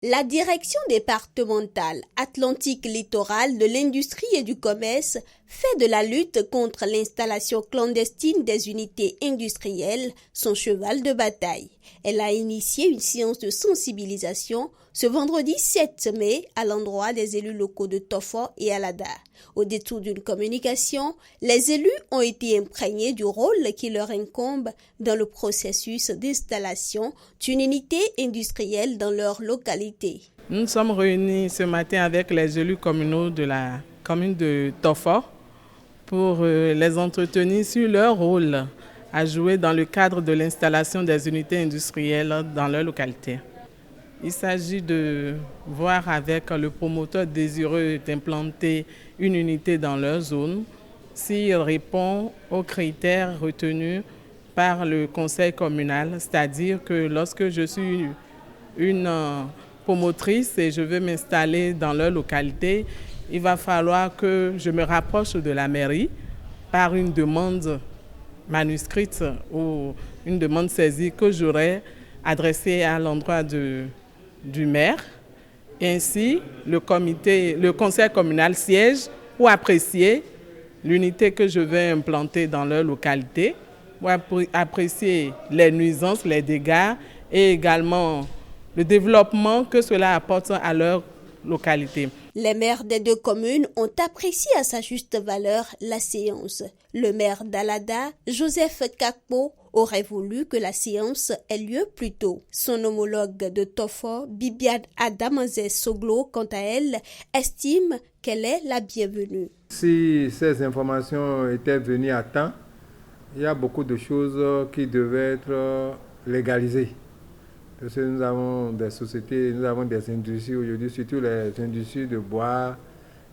La direction départementale Atlantique Littoral de l'industrie et du commerce fait de la lutte contre l'installation clandestine des unités industrielles son cheval de bataille. Elle a initié une séance de sensibilisation ce vendredi 7 mai à l'endroit des élus locaux de Tofo et Alada. Au détour d'une communication, les élus ont été imprégnés du rôle qui leur incombe dans le processus d'installation d'une unité industrielle dans leur localité. Nous sommes réunis ce matin avec les élus communaux de la commune de Tofo pour les entretenir sur leur rôle à jouer dans le cadre de l'installation des unités industrielles dans leur localité. Il s'agit de voir avec le promoteur désireux d'implanter une unité dans leur zone s'il répond aux critères retenus par le conseil communal, c'est-à-dire que lorsque je suis une promotrice et je veux m'installer dans leur localité, il va falloir que je me rapproche de la mairie par une demande manuscrite ou une demande saisie que j'aurai adressée à l'endroit du maire. Ainsi, le conseil communal siège pour apprécier l'unité que je vais implanter dans leur localité, pour apprécier les nuisances, les dégâts et également le développement que cela apporte à leur localité. Les maires des deux communes ont apprécié à sa juste valeur la séance. Le maire d'Alada, Joseph Kakpo, aurait voulu que la séance ait lieu plus tôt. Son homologue de Tofo, Bibiane Adamazé Soglo, quant à elle, estime qu'elle est la bienvenue. Si ces informations étaient venues à temps, il y a beaucoup de choses qui devaient être légalisées. Parce que nous avons des sociétés, nous avons des industries aujourd'hui, surtout les industries de bois.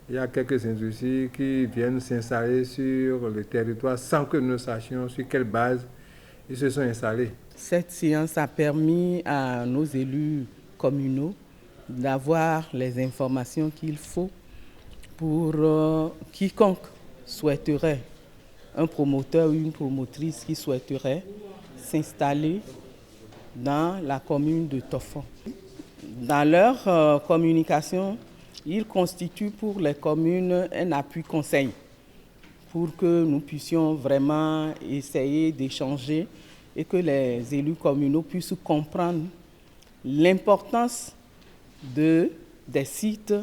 Il y a quelques industries qui viennent s'installer sur le territoire sans que nous sachions sur quelle base ils se sont installés. Cette séance a permis à nos élus communaux d'avoir les informations qu'il faut pour quiconque souhaiterait, un promoteur ou une promotrice qui souhaiterait s'installer dans la commune de Tofo. Dans leur communication, ils constituent pour les communes un appui conseil pour que nous puissions vraiment essayer d'échanger et que les élus communaux puissent comprendre l'importance des sites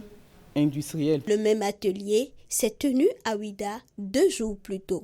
industriels. Le même atelier s'est tenu à Ouida 2 jours plus tôt.